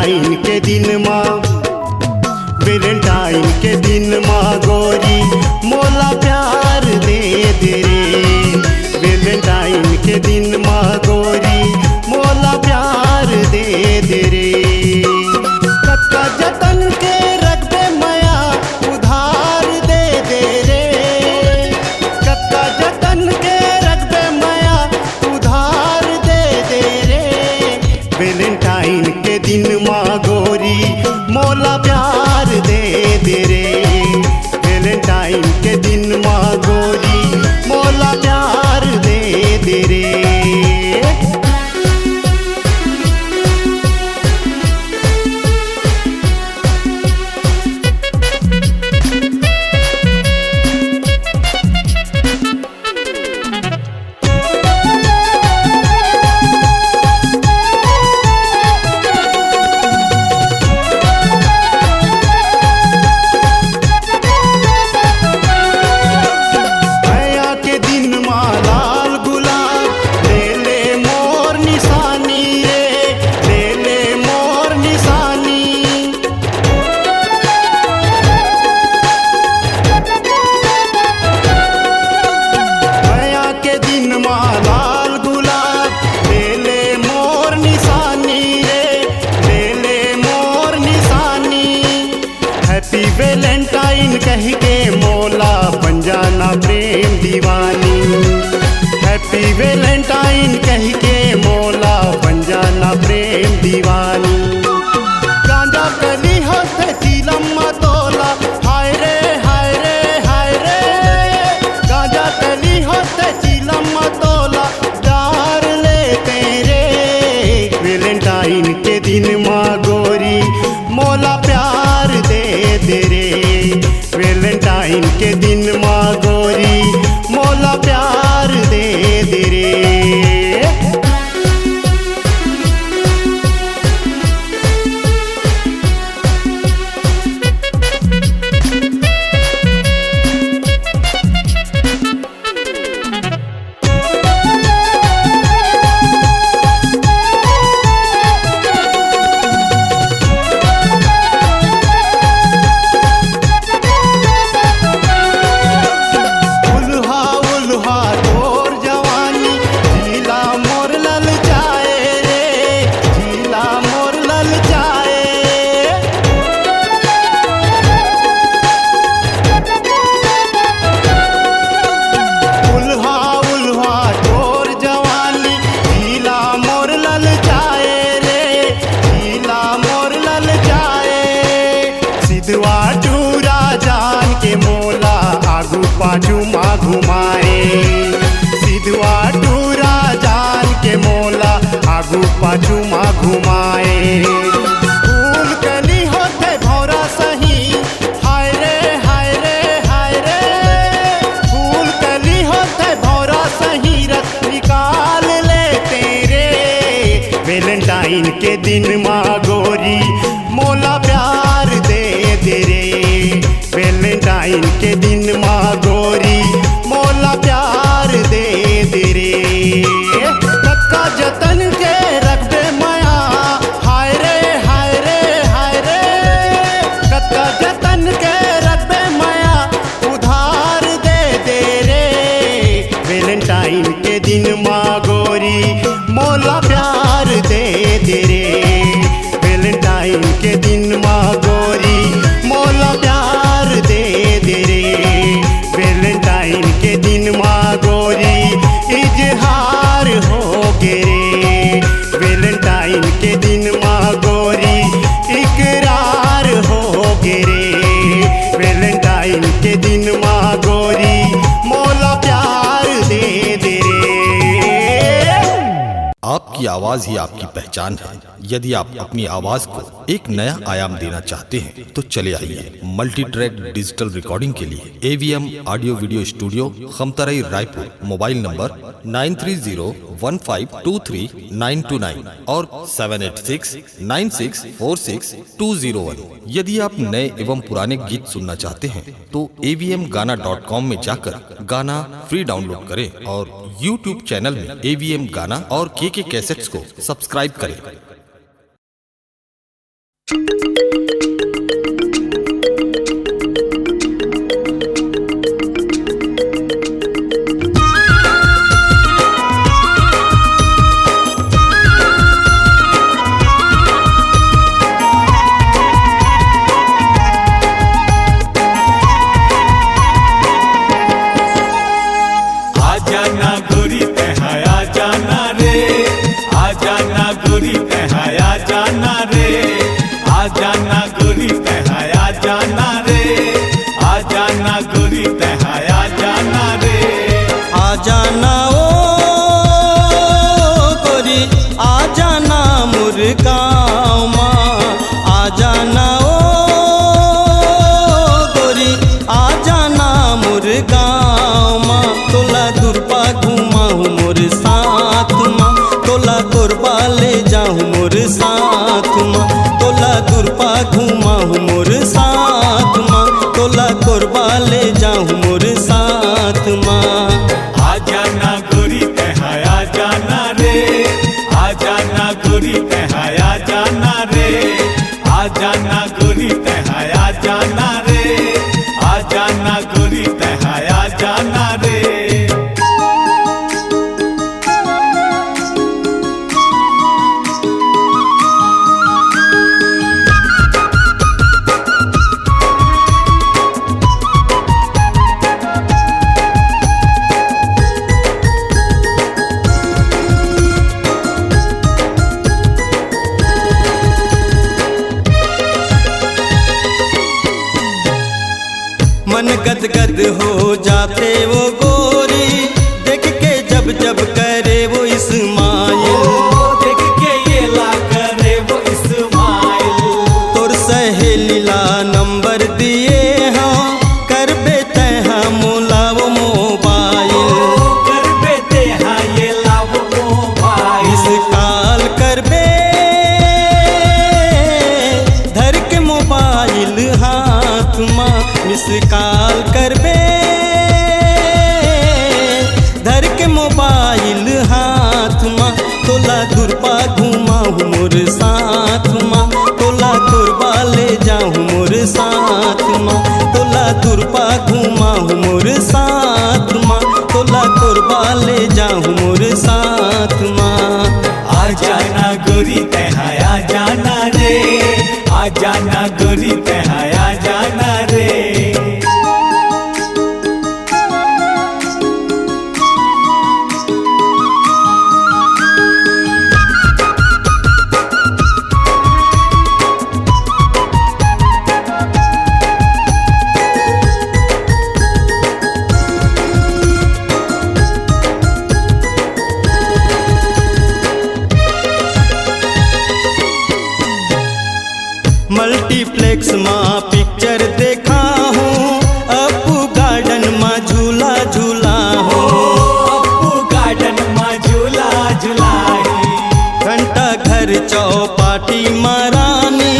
Valentine के दिन माँ, वेलेंटाइन के दिन माँ गोरी मोला प्यार दे दे रे। वेलेंटाइन के दिन माँ गोरी मोला प्यार दे दे रे। कत्का जतन के रखबे मया उधार दे दे रे। कत्का जतन के रखबे मया उधार दे दे रे। वेलेंटाइन के दिन माँ गोरी मोला प्यार दे दे रे। वेलेंटाइन के दिन माँ गोरी मोला प्यार दे दे रे। हैप्पी वेलेंटाइन कह के मोला बन जाना प्रेम दीवानी। हैप्पी वेलेंटाइन कह के मोला बन जाना प्रेम दीवानी। गांजा कली होते चीलम तोला हाय रे हाय रे हाय रे। गांजा कली होते चीलम तोला डार ले तेरे। वेलेंटाइन के दिन माँ गोरी मोला प्यार दे दे रे। वेलेंटाइन के दिन माँ गोरी मोला प्यार दे दे रे। पाछू माँ घुमाए सिधवा टूरा जान के मोला आगू पाछू माँ घुमाए। फूल कली होते भौरा सही हाय रे हाय रे हाय रे। फूल कली होते भौरा सही रख निकाल ले तेरे। वेलेंटाइन के दिन माँ गोरी मोला प्यार दे दे रे। वेलेंटाइन के दिन माँ गोरी मोला प्यार दे दे रे। कत्का जतन के रखबे मया हाय रे हाय रे हाय रे। कत्का जतन के रखबे मया उधार दे दे रे। वेलेंटाइन के दिन माँ गोरी मोला प्यार दे दे रे। वेलेंटाइन के दिन माँ गोरी मोला प्यार दे दे रे। वेलेंटाइन के दिन माँ गोरी इजहार हो गे रे। वेलेंटाइन के दिन माँ गोरी इकरार हो गे रे। वेलेंटाइन के दिन माँ गोरी मोला प्यार दे दे रे। आपकी आवाज ही आपकी पहचान है। यदि आप अपनी आवाज को एक नया आयाम देना चाहते हैं तो चले आइए मल्टी ट्रैक डिजिटल रिकॉर्डिंग के लिए AVM audio video studio Khamtarai Raipur. Mobile number 9301523929 और 7869646201। यदि आप नए एवं पुराने गीत सुनना चाहते हैं तो avmgana.com में जाकर गाना फ्री डाउनलोड करें और YouTube चैनल में AVM गाना और KK कैसेट्स को सब्सक्राइब करें। मन गदगद हो जाते वो गोरी, देख के जब जब करे वो इस्माइल, देख के ये ला करे वो इस्माइल। तोर सहेली ला नंबर दिए हाँ, कर बेते हाँ मोला वो मोबाइल, कर बेते हाँ ये ला वो मोबाइल। इस काल कर बे धर के मोबाइल हाथ माँ, मिस काल कर बे धर के मोबाइल हाथ माँ, तोला दुर्पा घुमाऊँ मोर साथ माँ, तोला दुर्बा ले जाऊँ मोर साथ माँ, तोला दुर्पा घुमाऊँ मोर साथ माँ, तोला दुर्बा ले जाऊँ मोर साथ माँ। आ जाना गोरी तहाँ आ जाना रे, आ जाना गोरी तहाँ आ जाना रे। मल्टीप्लेक्स माँ पिक्चर देखा हूँ, अपू गार्डन माँ झूला झूला हूँ, अपू गार्डन माँ झूला झूलाई। घंटा घर चौपाटी महारानी,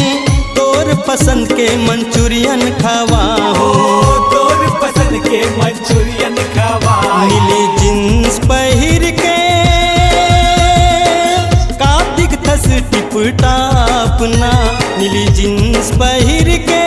तोर पसंद के मंचूरियन खवा हूँ, तोर पसंद के मंचूरियन खवाई। नीली जींस पहिर के कार्तिक थस टिप टाप ना, नीली जींस पहिर के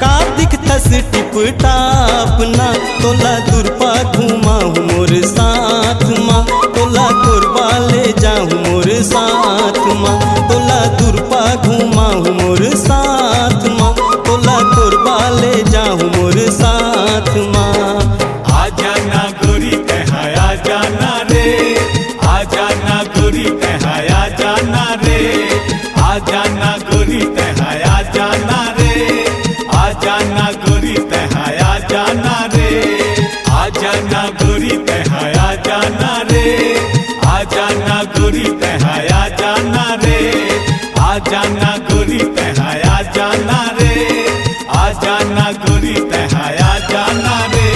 कार्तिक थस टिप टाप ना, तोला दुर्पा घुमाऊँ मोर साथ माँ, तोला कोरबा ले जाऊँ मोर साथ माँ, तोला दुर्पा घुमाऊँ मोर साथ माँ, तोला कोरबा ले जाऊँ मोर साथ माँ। आ जाना गोरी तहाँ आ जाना रे, आ जाना गोरी तहाँ आ जाना रे, आ जाना गोरी तहाँ आ जाना रे, आ जाना गोरी तहाँ आ जाना रे, आ जाना गोरी तहाँ आ जाना रे, आ जाना गोरी तहाँ आ जाना रे, आ जाना गोरी तहाँ आ जाना रे, आ जाना गोरी तहाँ आ जाना रे।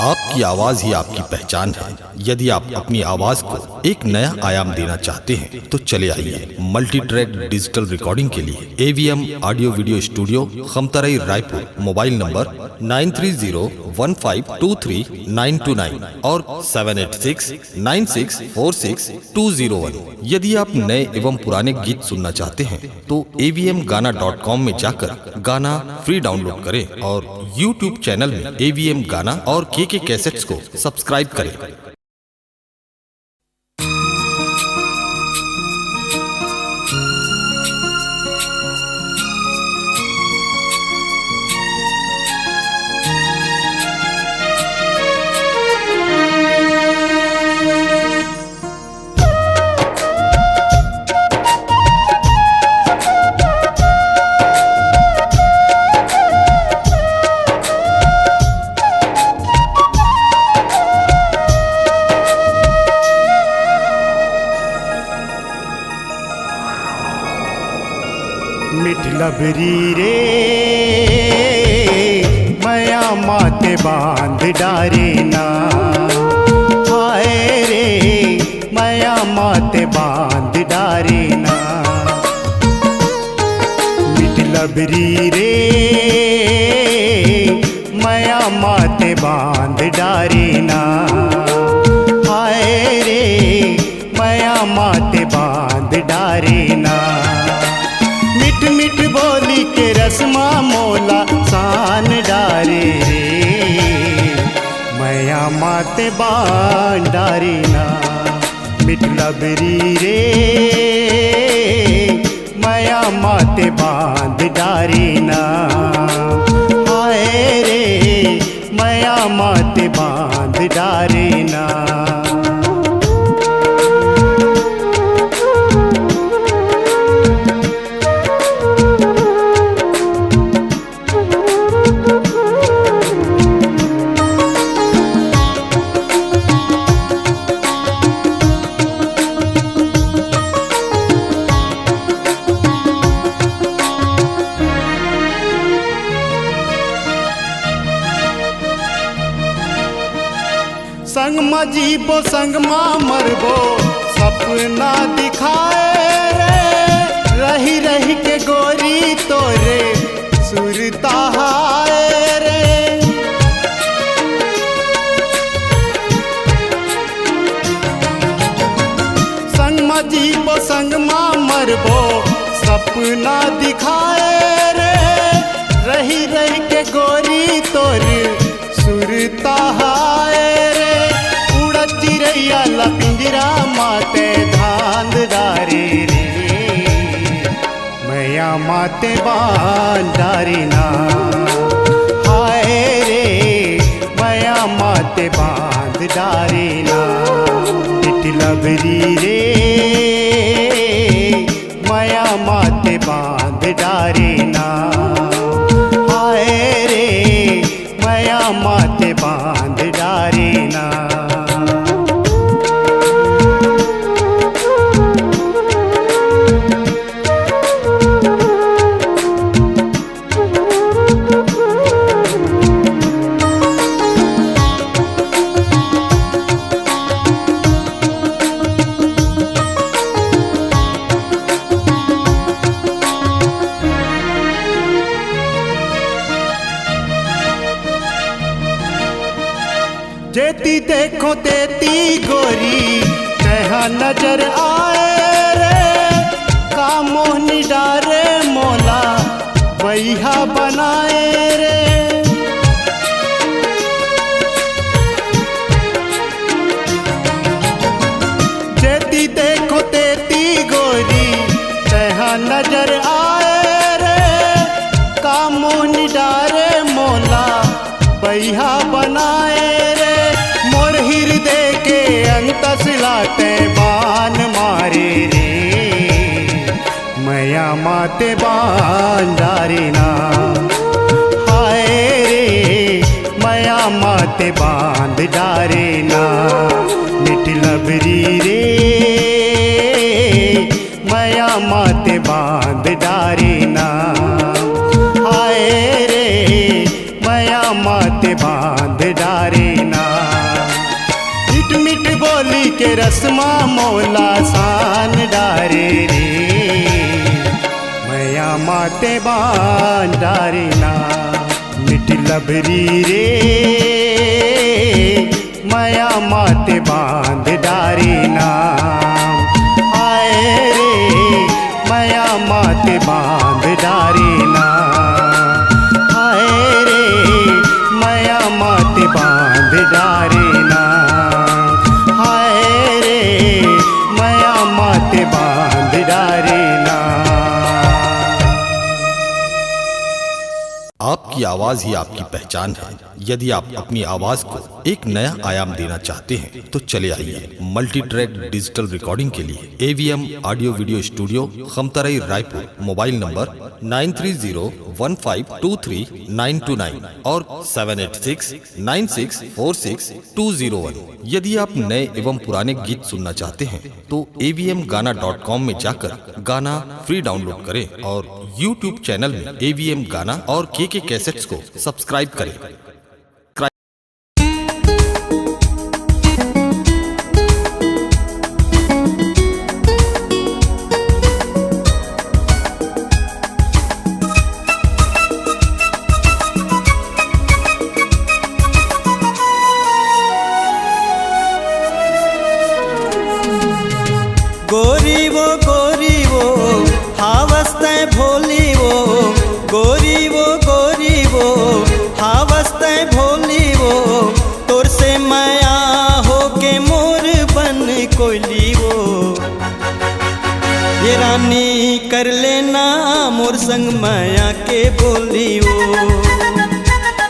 आपकी आवाज ही आपकी पहचान है। यदि आप अपनी आवाज को एक नया आयाम देना चाहते हैं तो चले आइए मल्टी ट्रैक डिजिटल रिकॉर्डिंग के लिए AVM audio video studio Khamtarai Raipur. Mobile number 9301523929 और 7869646201। यदि आप नए एवं पुराने गीत सुनना चाहते हैं तो avmgana.com में जाकर गाना फ्री डाउनलोड करें और YouTube चैनल में AVM गाना और KK कैसेट्स को सब्सक्राइब करें। मिठलबरी रे मया माते बांध डारे ना, हाय रे मया माते बांध डारे ना। मिठलबरी रे मया माते बांध डारे ना, हाय रे मया माते बांध डारे ना। मिठ मिठ बोली के रस्मा मोला सान डारे रे मया माते बांध डारे ना। मिठलबरी रे मया माते बांध डारे ना, हाय रे मया माते बांध डारे ना। संग मा जीबो संग मा मरबो सपना दिखाए रे, रही रही के गोरी तोरे सुरता हाय रे। संग मा जीबो संग मा मरबो सपना दिखाए रे, रही रही के गोरी तोरे सुरता हाय रे। चिरैया ला पिंजरा माते धांध डारे रे मया माते बांध डारे ना, हाय रे मया माते बांध डारे ना। मिठलबरी रे मया माते बांध डारे ना, हाय रे मया माते बांध डारे ना। जेती देखो तेती गोरी कहा नजर आए रे, का मोहनी डारे मोला बैहा बनाए रे। जेती देखो तेती गोरी कहा नजर आए रे, का मोहनी डारे मोला बैहा बनाए रे। मोर हृदय के अंतस लाते बान मारे रे मया माते बांध डारे ना, हाय रे मया माते बांध डारे ना। मिठलबरी रे मया माते बांध डारे ना, हाय रे मया माते बांध डारे ना। मिठ मिठ चुमा मोला सान डारे रे मया माते बान डारे ना मिट लबरी रे मया माते बांध डारे ना आए रे मया माते बांध डारे ना आए रे मया माते बांध डारे ना हाय रे मया माते बांध डारे ना। आपकी आवाज ही आपकी पहचान है। यदि आप अपनी आवाज को एक नया आयाम देना चाहते हैं तो चले आइए मल्टी ट्रैक डिजिटल रिकॉर्डिंग के लिए AVM audio video studio Khamtarai Raipur. Mobile number 9301523929 और 7869646201। यदि आप नए एवं पुराने गीत सुनना चाहते हैं तो avmgana.com में जाकर गाना फ्री डाउनलोड करें और YouTube चैनल में AVM गाना और KK कैसेट्स को सब्सक्राइब करें। गोरी वो हावस्ते भोली वो गोरी वो हावस्ते भोली वो तोर से माया हो के मोर बन कोयली वो ये रानी कर लेना मोर संग माया के बोली वो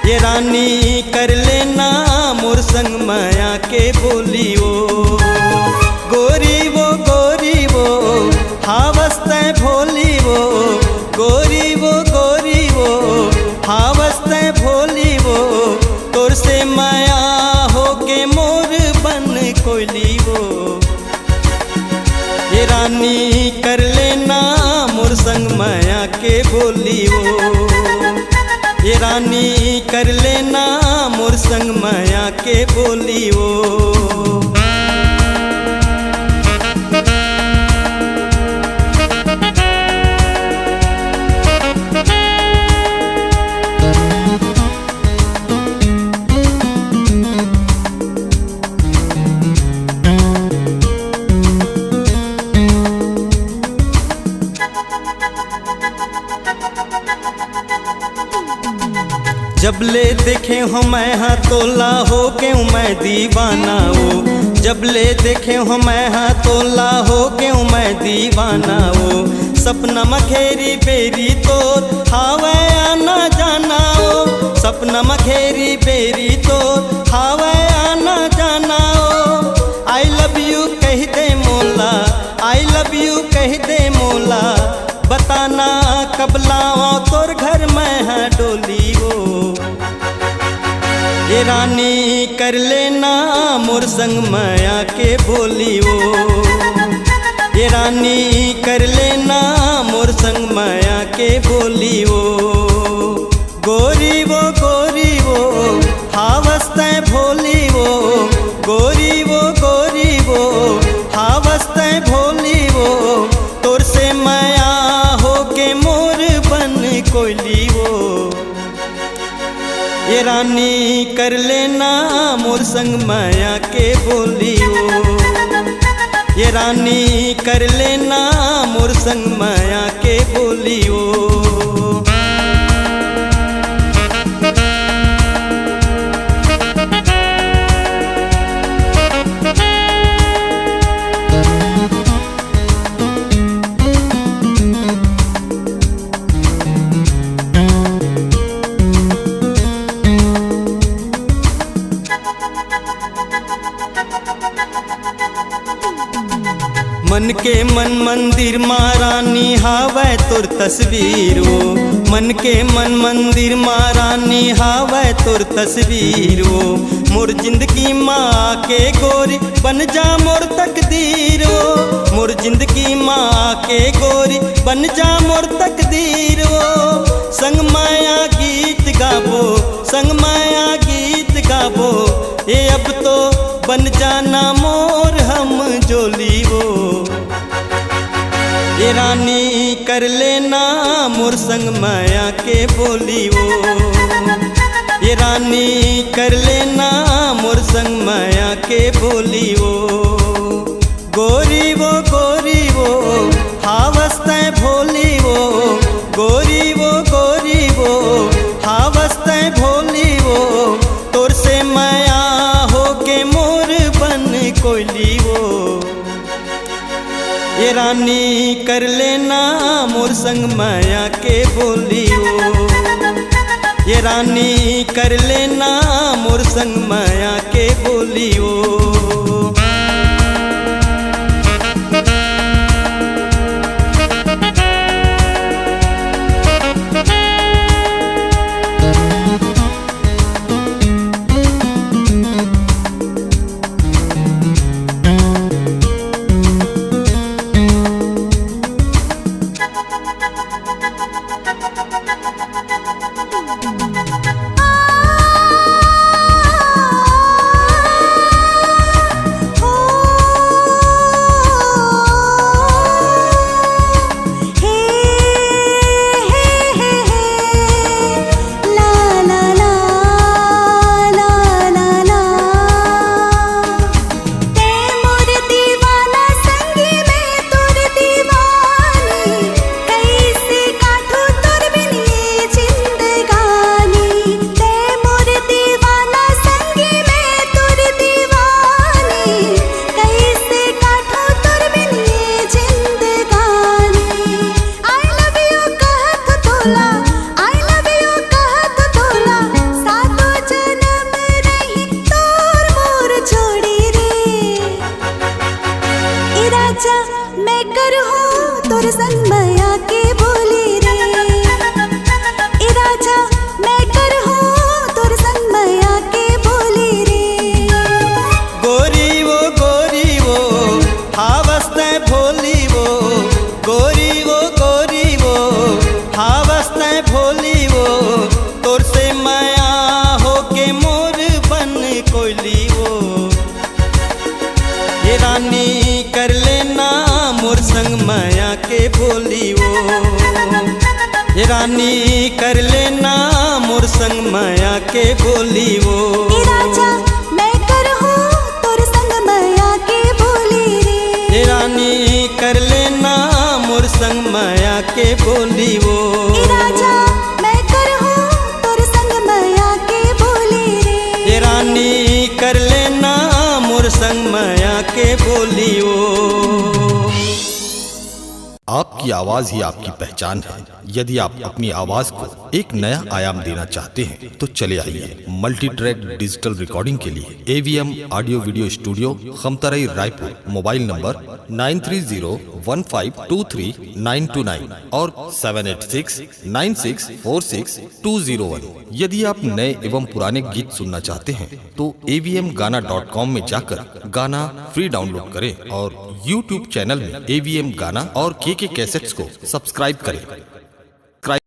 ये रानी कर लेना मोर संग माया के बोली वो गोरी वो हावस्ते भोली वो गोरी वो हावस्ते भोली वो तोर से माया हो के मोर बन कोयली वो ये रानी कर लेना मोर संग माया के बोली वो ये रानी कर लेना मोर संग माया के बोली वो। जब ले देखे हो मैं हाँ तोला हो के मैं दीवाना हो जब ले देखे हो मैं हाँ तोला हो के मैं दीवाना हो सपना मखेरी बेरी तोर हावे आना जाना हो सपना मखेरी बेरी तोर हावे आना जाना हो आई लव यू कह दे मोला आई लव यू कह दे मोला बताना कब लाओ तोर घर में हाँ डोली वो ये रानी कर लेना मोर संग माया के बोली वो ये रानी कर लेना मोर संग माया के बोली वो गोरी वो हावस्ते भोली वो गोरी वो हावस्ते भोली वो तोर से माया हो के मोर बन कोयली वो ये रानी कर लेना मोर संग माया के बोली वो ये रानी कर लेना मोर संग माया के बोली वो। मन के मन मंदिर महारानी हावे तोर तस्वीर वो मन के मन मंदिर महारानी हावे तोर तस्वीर वो मोर जिंदगी माँ के गोरी बन जा मोर तकदीर वो मोर जिंदगी माँ के गोरी बन जा मोर तकदीर वो संग माया गीत गाबो संग माया गीत गाबो ये अब तो बन जाना मोर हम जो ये रानी कर लेना मोर संग माया के बोली वो, ये रानी कर लेना मोर संग माया के बोली वो। गोरी वो हावस्त भोली वो, गोरी वो हावस्त भोली वो। तोर से माया हो के मोर बन कोयली वो। ये रानी कर लेना मोर संग माया के बोली वो, ये रानी कर लेना मोर संग माया के बोली वो। मैं करहूँ तोर संग माया के बोली रे, ए राजा मैं करहूँ तोर संग माया के बोली रे। गोरी वो हावस्त भोली वो, गोरी वो हावस्त भोली वो। तोर से माया हो के मोर बन कोयली वो। ये रानी कर लेना मोर संग माया के बोली वो, ये रानी कर लेना मोर संग माया के बोली वो। ए राजा मैं करहूँ तोर संग माया के बोली रे, ये रानी कर लेना मोर संग माया के बोली वो। ए राजा मैं करहूँ तोर संग माया के बोली रे, ये रानी कर लेना मोर संग माया के बोली वो। आपकी आवाज ही आपकी पहचान है। यदि आप अपनी आवाज को एक नया आयाम देना चाहते हैं तो चले आइए मल्टी ट्रैक डिजिटल रिकॉर्डिंग के लिए AVM audio video studio Khamtarai Raipur. Mobile number 9301523929 और 7869646201। यदि आप नए एवं पुराने गीत सुनना चाहते हैं तो avmgana.com में जाकर गाना फ्री डाउनलोड करें और YouTube चैनल में AVM गाना और KK कैसेट्स को सब्सक्राइब करें।